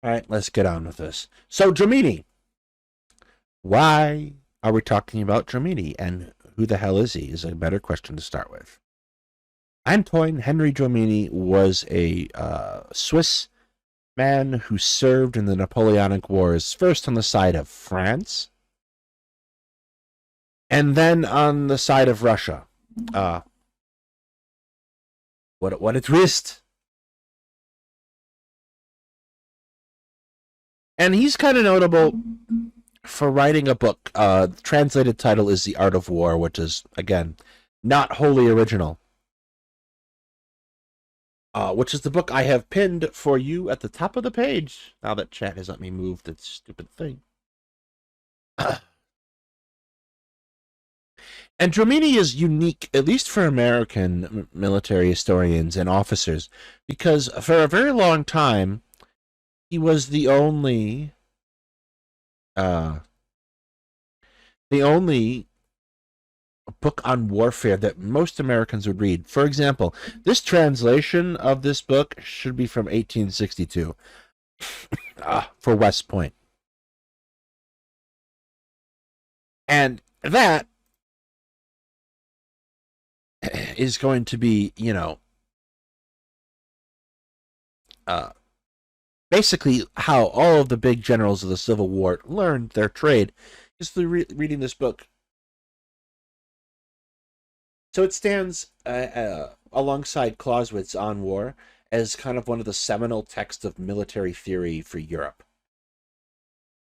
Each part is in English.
All right, let's get on with this. So, Jomini, why are we talking about Jomini, and who the hell is he? Is a better question to start with. Antoine Henry Jomini was a Swiss man who served in the Napoleonic Wars, first on the side of France, and then on the side of Russia. Uh, what a twist! And he's kind of notable for writing a book. The translated title is The Art of War, which is, again, not wholly original. Which is the book I have pinned for you at the top of the page, now that chat has let me move this stupid thing. And Jomini is unique, at least for American military historians and officers, because for a very long time, he was uh, the only book on warfare that most Americans would read. For example, this translation of this book should be from 1862 for West Point. And that is going to be, basically how all of the big generals of the Civil War learned their trade is through reading this book. So it stands alongside Clausewitz on War as kind of one of the seminal texts of military theory for Europe.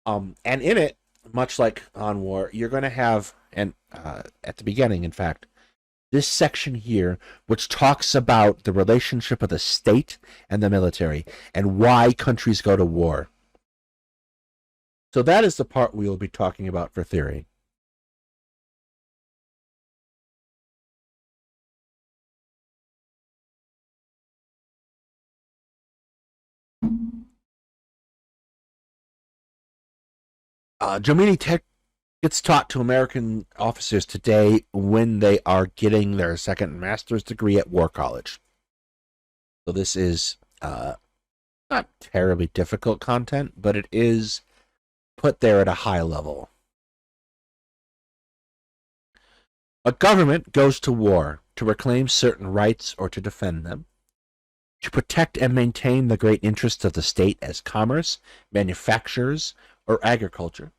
And in it, much like on War, you're going to have, and at the beginning, in fact, this section here, which talks about the relationship of the state and the military and why countries go to war. So that is the part we will be talking about for theory. Jomini gets taught to American officers today when they are getting their second master's degree at War College. So this is not terribly difficult content, but it is put there at a high level. A government goes to war to reclaim certain rights or to defend them, to protect and maintain the great interests of the state as commerce, manufactures, or agriculture,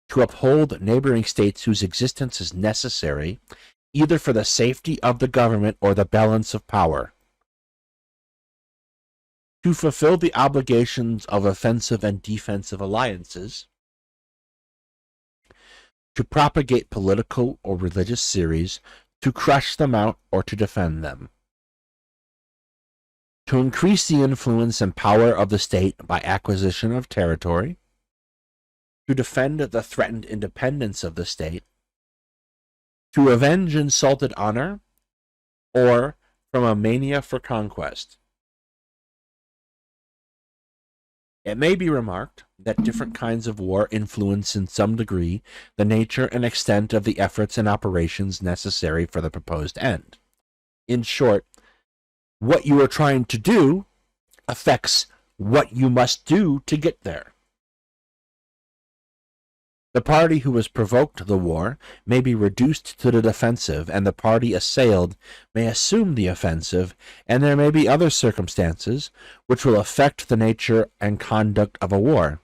to uphold neighboring states whose existence is necessary either for the safety of the government or the balance of power, to fulfill the obligations of offensive and defensive alliances, to propagate political or religious theories, to crush them out or to defend them, to increase the influence and power of the state by acquisition of territory, to defend the threatened independence of the state, to avenge insulted honor, or from a mania for conquest. It may be remarked that different kinds of war influence in some degree the nature and extent of the efforts and operations necessary for the proposed end. In short, what you are trying to do affects what you must do to get there. The party who has provoked the war may be reduced to the defensive, and the party assailed may assume the offensive, and there may be other circumstances which will affect the nature and conduct of a war,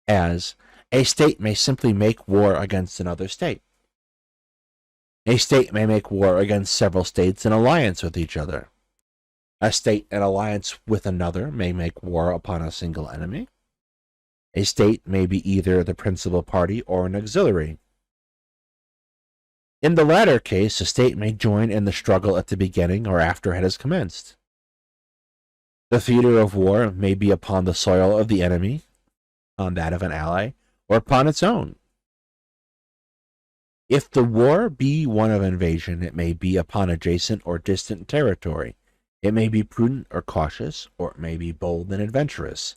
as a state may simply make war against another state. A state may make war against several states in alliance with each other. A state in alliance with another may make war upon a single enemy. A state may be either the principal party or an auxiliary. In the latter case, a state may join in the struggle at the beginning or after it has commenced. The theater of war may be upon the soil of the enemy, on that of an ally, or upon its own. If the war be one of invasion, it may be upon adjacent or distant territory. It may be prudent or cautious, or it may be bold and adventurous.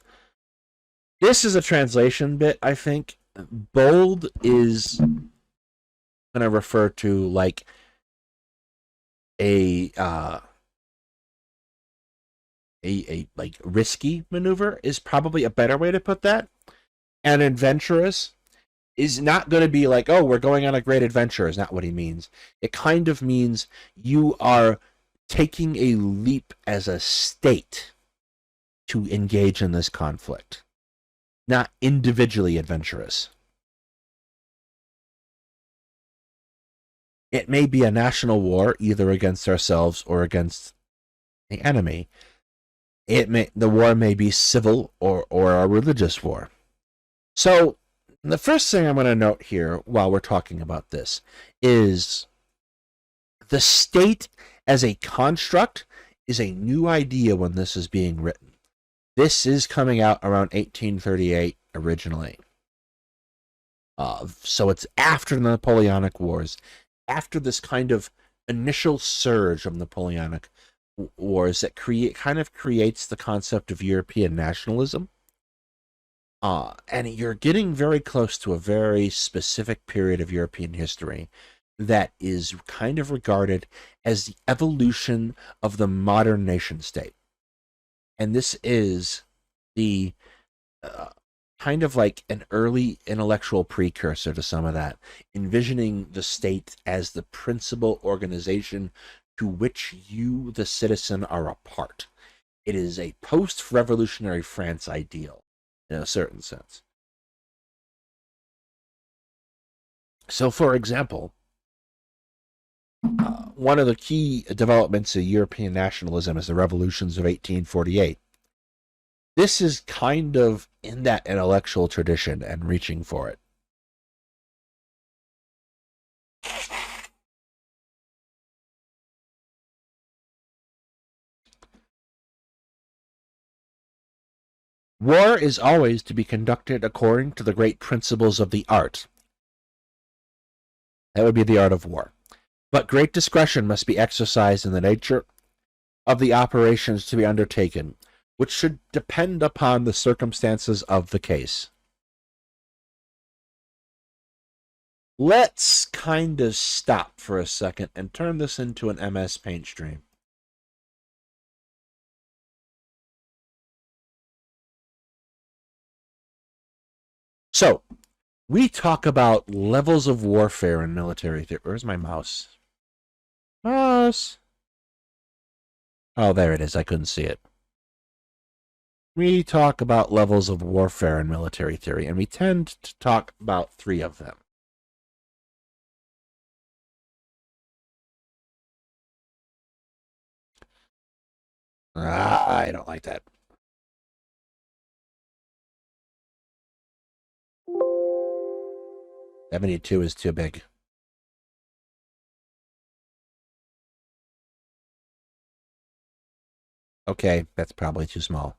This is a translation bit, I think. Bold is going to refer to like a a like risky maneuver is probably a better way to put that. And adventurous is not going to be like, oh, we're going on a great adventure, is not what he means. It kind of means you are taking a leap as a state to engage in this conflict, not individually adventurous. It may be a national war, either against ourselves or against the enemy. The war may be civil or a religious war. So the first thing I'm going to note here while we're talking about this is the state as a construct is a new idea when this is being written. This is coming out around 1838 originally. So it's after the Napoleonic Wars, after this kind of initial surge of Napoleonic Wars that kind of creates the concept of European nationalism. And you're getting very close to a very specific period of European history that is kind of regarded as the evolution of the modern nation state. And this is the kind of like an early intellectual precursor to some of that, envisioning the state as the principal organization to which you, the citizen, are a part. It is a post-revolutionary France ideal, in a certain sense. So, for example, one of the key developments of European nationalism is the revolutions of 1848. This is kind of in that intellectual tradition and reaching for it. War is always to be conducted according to the great principles of the art. That would be the art of war. But great discretion must be exercised in the nature of the operations to be undertaken, which should depend upon the circumstances of the case. Let's kind of stop for a second and turn this into an MS Paint stream. So, we talk about levels of warfare in military theory. Where's my mouse? Mouse! Oh, there it is. I couldn't see it. We talk about levels of warfare in military theory, and we tend to talk about 3 of them. I don't like that. $72 is too big. Okay, that's probably too small.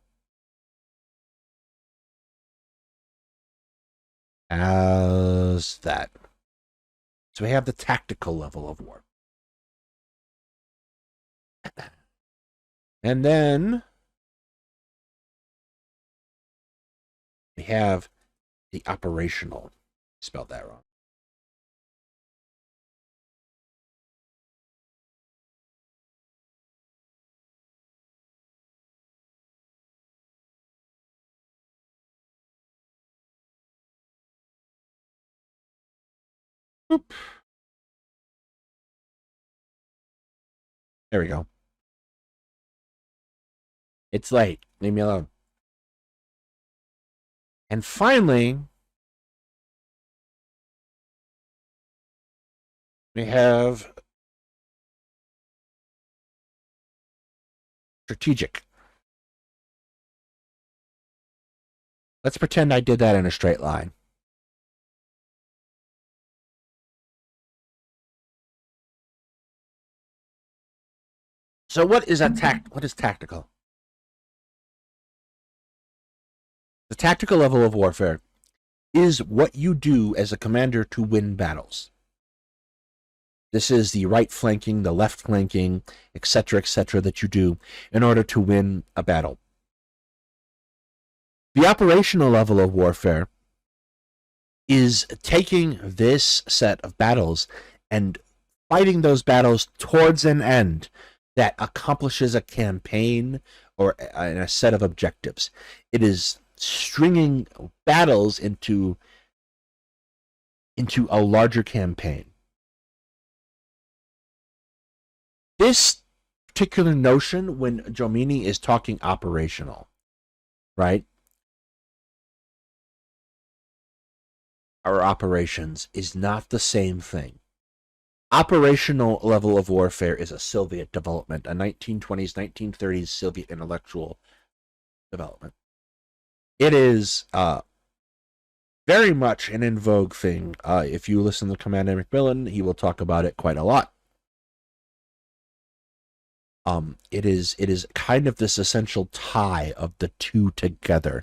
How's that? So we have the tactical level of war. And then we have the operational. Spelled that wrong. Boop. There we go. It's late. Leave me alone. And finally, we have strategic. Let's pretend I did that in a straight line. So what is tactical? The tactical level of warfare is what you do as a commander to win battles. This is the right flanking, the left flanking, etc., that you do in order to win a battle. The operational level of warfare is taking this set of battles and fighting those battles towards an end that accomplishes a campaign or in a set of objectives. It is stringing battles into a larger campaign. This particular notion, when Jomini is talking operational, right, or operations, is not the same thing. Operational level of warfare is a Soviet development, a 1920s, 1930s Soviet intellectual development. It is very much an in vogue thing. If you listen to Commander Macmillan, he will talk about it quite a lot. It is kind of this essential tie of the two together.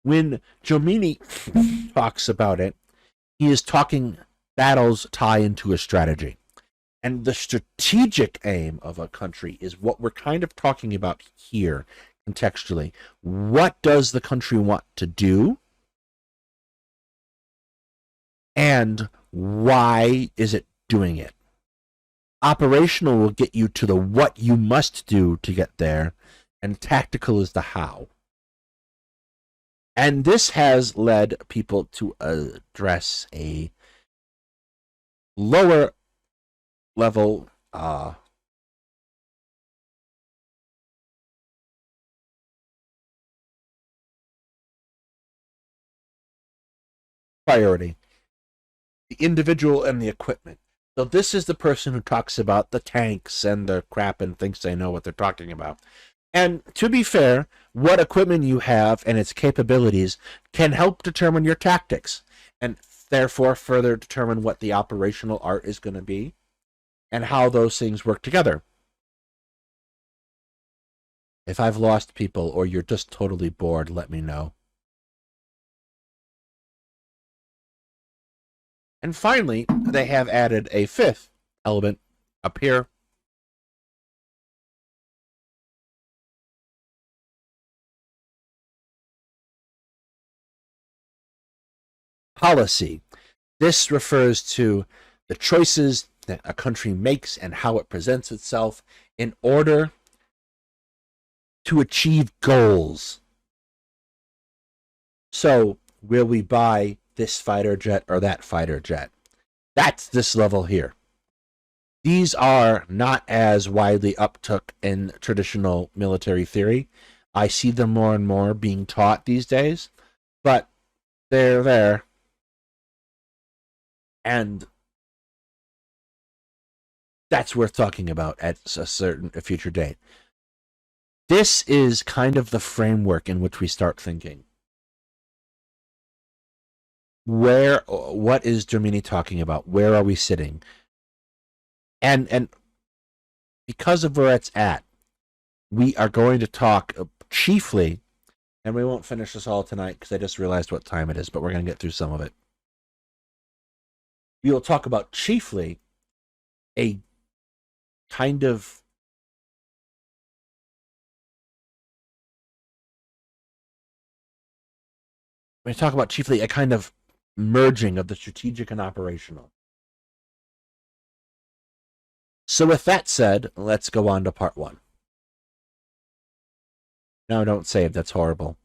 When Jomini talks about it, he is talking battles tie into a strategy. And the strategic aim of a country is what we're kind of talking about here contextually. What does the country want to do? And why is it doing it? Operational will get you to the what you must do to get there, and tactical is the how. And this has led people to address a lower level priority: the individual and the equipment. So this is the person who talks about the tanks and the crap and thinks they know what they're talking about. And to be fair, what equipment you have and its capabilities can help determine your tactics, and therefore further determine what the operational art is going to be and how those things work together. If I've lost people or you're just totally bored, let me know. And finally, they have added a fifth element up here. Policy. This refers to the choices that a country makes and how it presents itself in order to achieve goals. So, will we buy this fighter jet or that fighter jet? That's this level here. These are not as widely uptook in traditional military theory. I see them more and more being taught these days, but they're there. And that's worth talking about at a future date. This is kind of the framework in which we start thinking. What is Jomini talking about? Where are we sitting? And because of where it's at, we are going to talk chiefly, and we won't finish this all tonight because I just realized what time it is, but we're going to get through some of it. We will talk about chiefly a kind of merging of the strategic and operational. So with that said, let's go on to part one. No, don't save. That's horrible.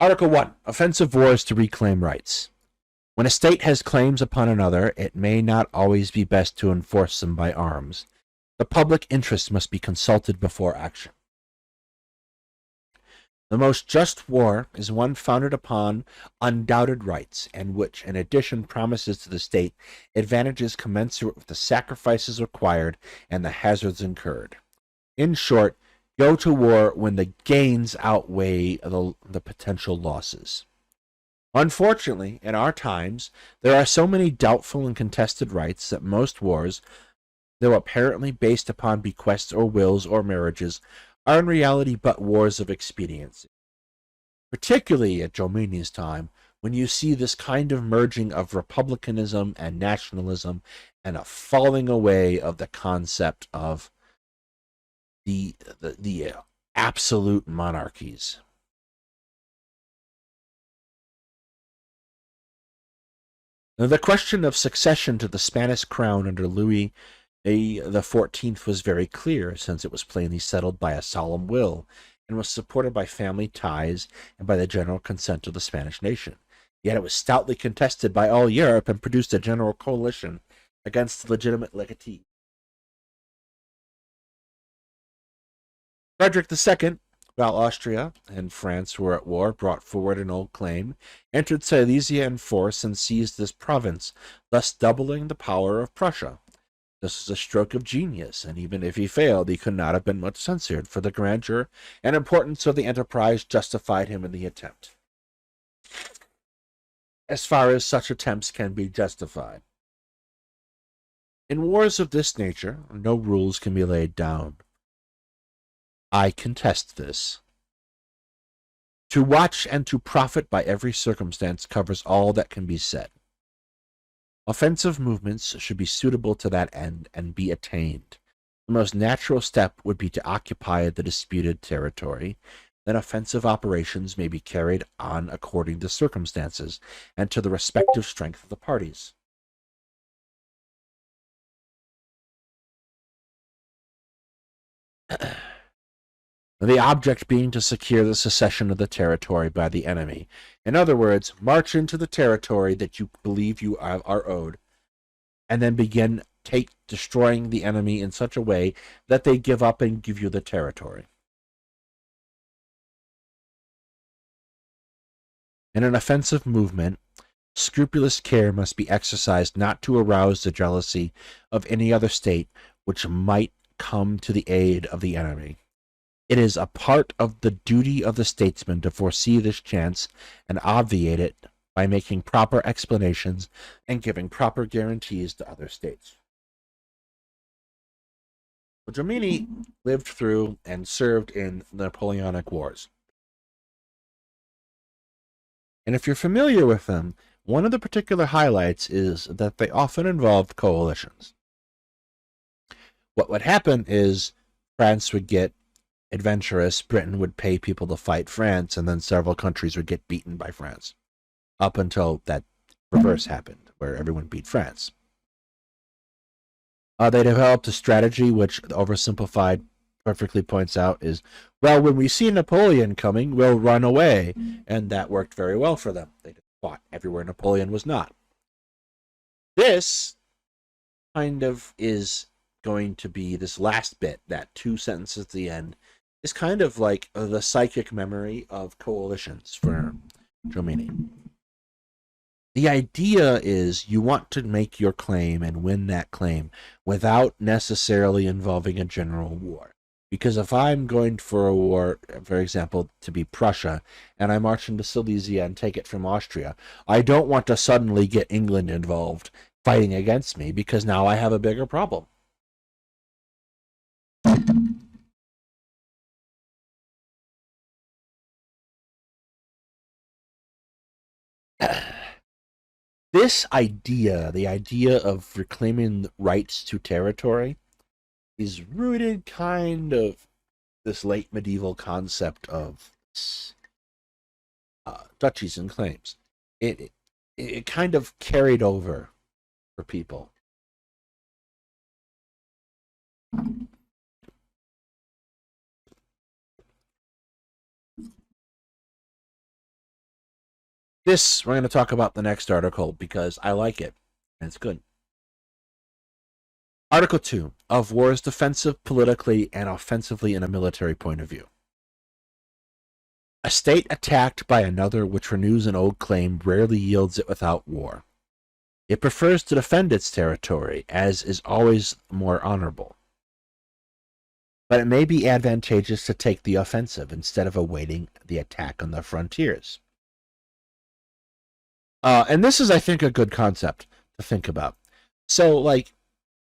Article 1. Offensive wars to reclaim rights. When a state has claims upon another, it may not always be best to enforce them by arms. The public interest must be consulted before action. The most just war is one founded upon undoubted rights, and which, in addition, promises to the state advantages commensurate with the sacrifices required and the hazards incurred. In short, go to war when the gains outweigh the potential losses. Unfortunately, in our times, there are so many doubtful and contested rights that most wars, though apparently based upon bequests or wills or marriages, are in reality but wars of expediency. Particularly at Jomini's time, when you see this kind of merging of republicanism and nationalism and a falling away of the concept of the absolute monarchies. Now, the question of succession to the Spanish crown under Louis The 14th was very clear, since it was plainly settled by a solemn will, and was supported by family ties and by the general consent of the Spanish nation. Yet it was stoutly contested by all Europe and produced a general coalition against the legitimate legatee. Frederick II, while Austria and France were at war, brought forward an old claim, entered Silesia in force, and seized this province, thus doubling the power of Prussia. This was a stroke of genius, and even if he failed, he could not have been much censured, for the grandeur and importance of the enterprise justified him in the attempt, as far as such attempts can be justified. In wars of this nature, no rules can be laid down. I contest this. To watch and to profit by every circumstance covers all that can be said. Offensive movements should be suitable to that end and be attained. The most natural step would be to occupy the disputed territory. Then offensive operations may be carried on according to circumstances and to the respective strength of the parties. The object being to secure the secession of the territory by the enemy. In other words, march into the territory that you believe you are owed, and then begin destroying the enemy in such a way that they give up and give you the territory. In an offensive movement, scrupulous care must be exercised not to arouse the jealousy of any other state which might come to the aid of the enemy. It is a part of the duty of the statesman to foresee this chance and obviate it by making proper explanations and giving proper guarantees to other states. Jomini lived through and served in the Napoleonic Wars. And if you're familiar with them, one of the particular highlights is that they often involved coalitions. What would happen is France would get adventurous, Britain would pay people to fight France, and then several countries would get beaten by France, up until that reverse happened, where everyone beat France. They developed a strategy which, oversimplified, perfectly points out is, well, when we see Napoleon coming, we'll run away, and that worked very well for them. They fought everywhere Napoleon was not. This kind of is going to be, this last bit, that 2 sentences at the end, is kind of like the psychic memory of coalitions for Jomini. The idea is you want to make your claim and win that claim without necessarily involving a general war. Because if I'm going for a war, for example, to be Prussia, and I march into Silesia and take it from Austria, I don't want to suddenly get England involved fighting against me, because now I have a bigger problem. This idea, the idea of reclaiming rights to territory, is rooted kind of this late medieval concept of duchies and claims. It kind of carried over for people. This, we're going to talk about the next article because I like it, and it's good. Article 2, of wars defensive politically and offensively in a military point of view. A state attacked by another which renews an old claim rarely yields it without war. It prefers to defend its territory, as is always more honorable. But it may be advantageous to take the offensive instead of awaiting the attack on the frontiers. And this is, I think, a good concept to think about. So, like,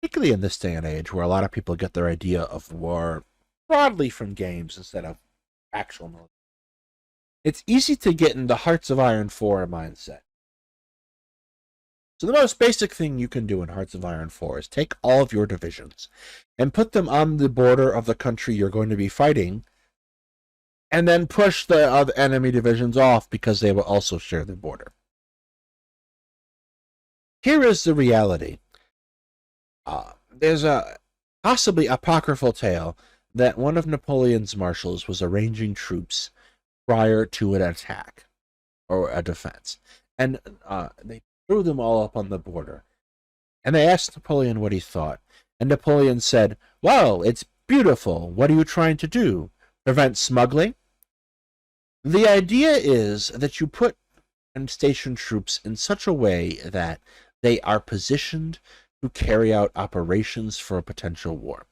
particularly in this day and age where a lot of people get their idea of war broadly from games instead of actual military, it's easy to get in the Hearts of Iron 4 mindset. So the most basic thing you can do in Hearts of Iron 4 is take all of your divisions and put them on the border of the country you're going to be fighting, and then push the other enemy divisions off because they will also share the border. Here is the reality. There's a possibly apocryphal tale that one of Napoleon's marshals was arranging troops prior to an attack or a defense, and they threw them all up on the border. And they asked Napoleon what he thought, and Napoleon said, "Well, it's beautiful. What are you trying to do? Prevent smuggling?" The idea is that you put and station troops in such a way that they are positioned to carry out operations for a potential war.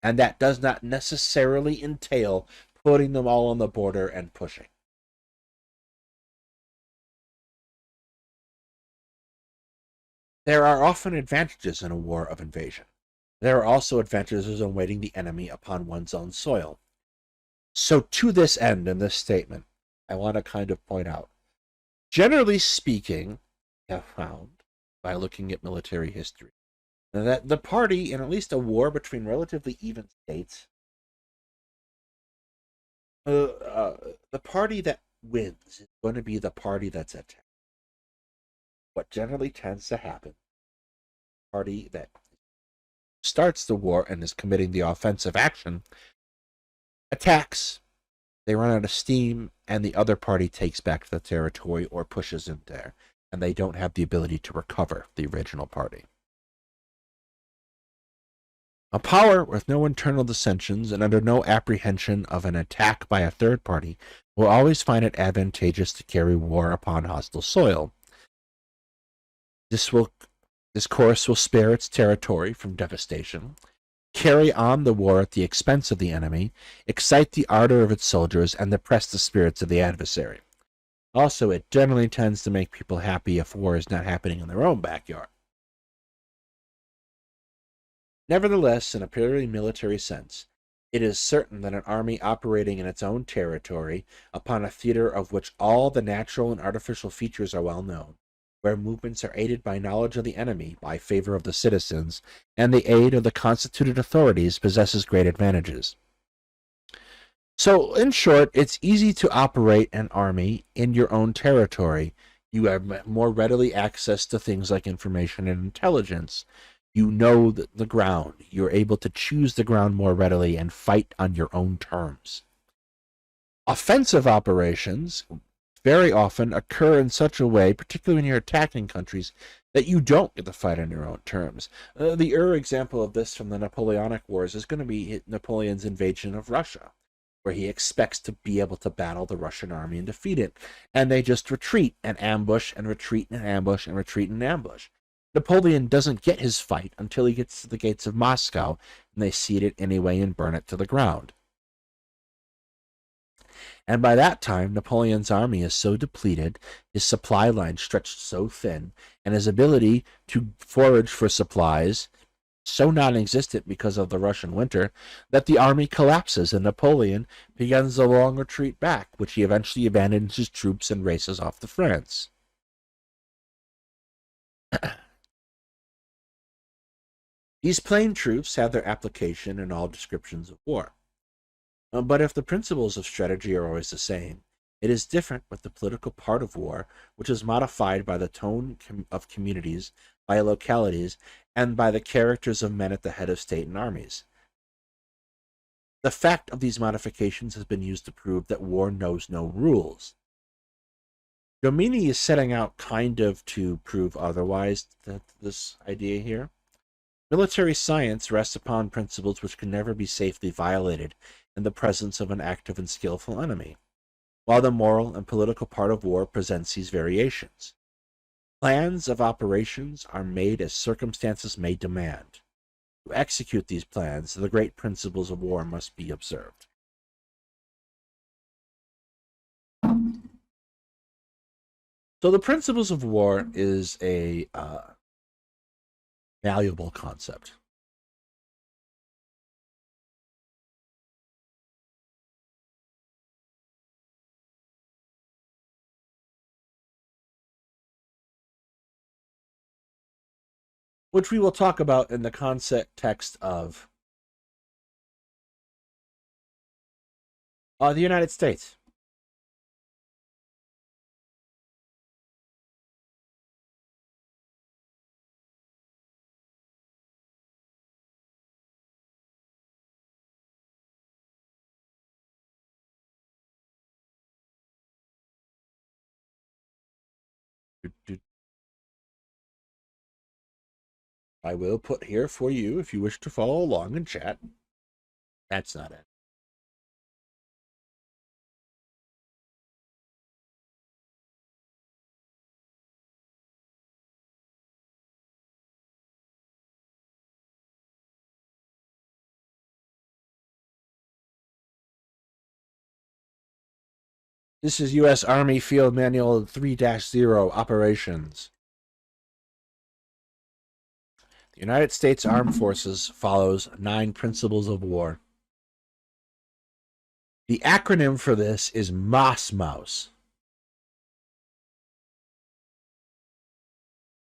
And that does not necessarily entail putting them all on the border and pushing. There are often advantages in a war of invasion. There are also advantages in waiting the enemy upon one's own soil. So, to this end, in this statement, I want to kind of point out, generally speaking, I have found by looking at military history that the party in at least a war between relatively even states, the party that wins is going to be the party that's attacked. What generally tends to happen, the party that starts the war and is committing the offensive action attacks, they run out of steam, and the other party takes back the territory or pushes in there, and they don't have the ability to recover the original party. A power with no internal dissensions and under no apprehension of an attack by a third party will always find it advantageous to carry war upon hostile soil. This course will spare its territory from devastation, carry on the war at the expense of the enemy, excite the ardor of its soldiers, and depress the spirits of the adversary. Also, it generally tends to make people happy if war is not happening in their own backyard. Nevertheless, in a purely military sense, it is certain that an army operating in its own territory, upon a theater of which all the natural and artificial features are well known, where movements are aided by knowledge of the enemy, by favor of the citizens, and the aid of the constituted authorities, possesses great advantages. So, in short, it's easy to operate an army in your own territory. You have more readily access to things like information and intelligence. You know the ground. You're able to choose the ground more readily and fight on your own terms. Offensive operations very often occur in such a way, particularly when you're attacking countries, that you don't get to fight on your own terms. The example of this from the Napoleonic Wars is going to be Napoleon's invasion of Russia, where he expects to be able to battle the Russian army and defeat it. And they just retreat and ambush and retreat and ambush and retreat and ambush. Napoleon doesn't get his fight until he gets to the gates of Moscow, and they siege it anyway and burn it to the ground. And by that time, Napoleon's army is so depleted, his supply line stretched so thin, and his ability to forage for supplies so non-existent because of the Russian winter, that the army collapses and Napoleon begins a long retreat back, which he eventually abandons his troops and races off to France. These plain truths have their application in all descriptions of war. But if the principles of strategy are always the same, it is different with the political part of war, which is modified by the tone of communities, by localities, and by the characters of men at the head of state and armies. The fact of these modifications has been used to prove that war knows no rules. Jomini is setting out kind of to prove otherwise, this idea here. Military science rests upon principles which can never be safely violated in the presence of an active and skillful enemy, while the moral and political part of war presents these variations. Plans of operations are made as circumstances may demand. To execute these plans, the great principles of war must be observed. So the principles of war is a valuable concept. Which we will talk about in the context of the United States. I will put here for you if you wish to follow along in chat. That's not it. This is U.S. Army Field Manual 3-0 Operations. The United States Armed Forces follows 9 principles of war. The acronym for this is MOSMOUS.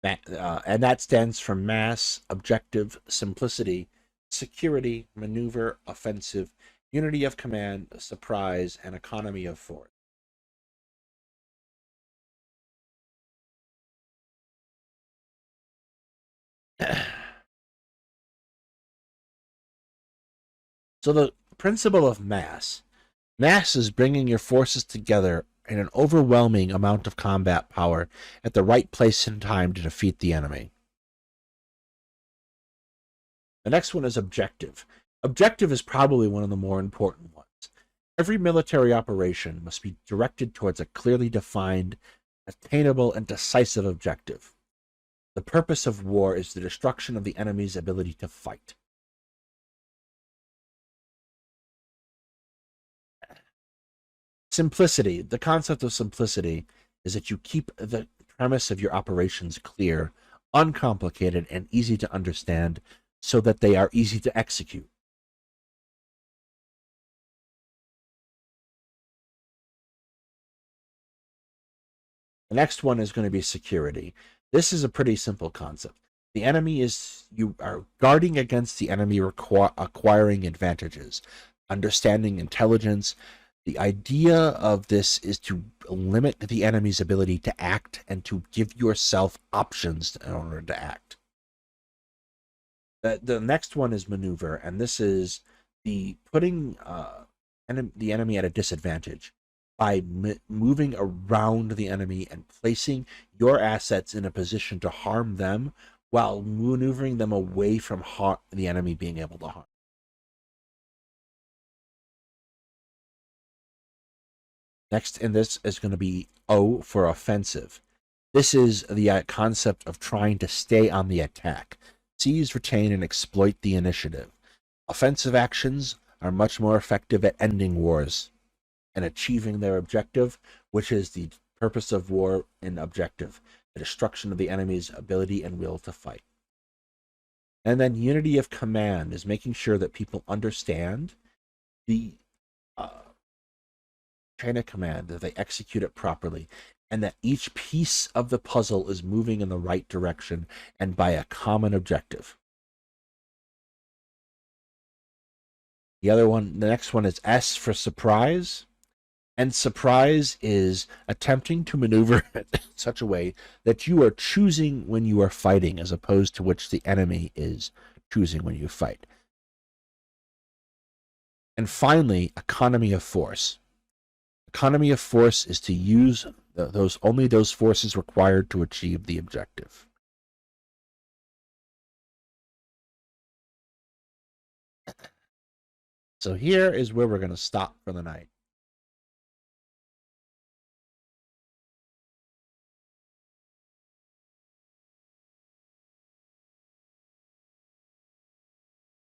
And that stands for Mass, Objective, Simplicity, Security, Maneuver, Offensive, Unity of Command, Surprise, and Economy of Force. So the principle of mass is bringing your forces together in an overwhelming amount of combat power at the right place and time to defeat the enemy. The next one is objective. Objective is probably one of the more important ones. Every military operation must be directed towards a clearly defined, attainable, and decisive objective. The purpose of war is the destruction of the enemy's ability to fight. Simplicity. The concept of simplicity is that you keep the premise of your operations clear, uncomplicated, and easy to understand so that they are easy to execute. The next one is going to be security. This is a pretty simple concept. The enemy is, you are guarding against the enemy acquiring advantages, understanding intelligence. The idea of this is to limit the enemy's ability to act and to give yourself options in order to act. The next one is maneuver, and this is the putting the enemy at a disadvantage by moving around the enemy and placing your assets in a position to harm them while maneuvering them away from the enemy being able to harm. Next in this is going to be O for offensive. This is the concept of trying to stay on the attack. Seize, retain, and exploit the initiative. Offensive actions are much more effective at ending wars and achieving their objective, which is the purpose of war and objective, the destruction of the enemy's ability and will to fight. And then unity of command is making sure that people understand the chain of command, that they execute it properly, and that each piece of the puzzle is moving in the right direction and by a common objective. The next one is S for surprise. And surprise is attempting to maneuver in such a way that you are choosing when you are fighting as opposed to which the enemy is choosing when you fight. And finally, economy of force. Economy of force is to use only those forces required to achieve the objective. So here is where we're going to stop for the night.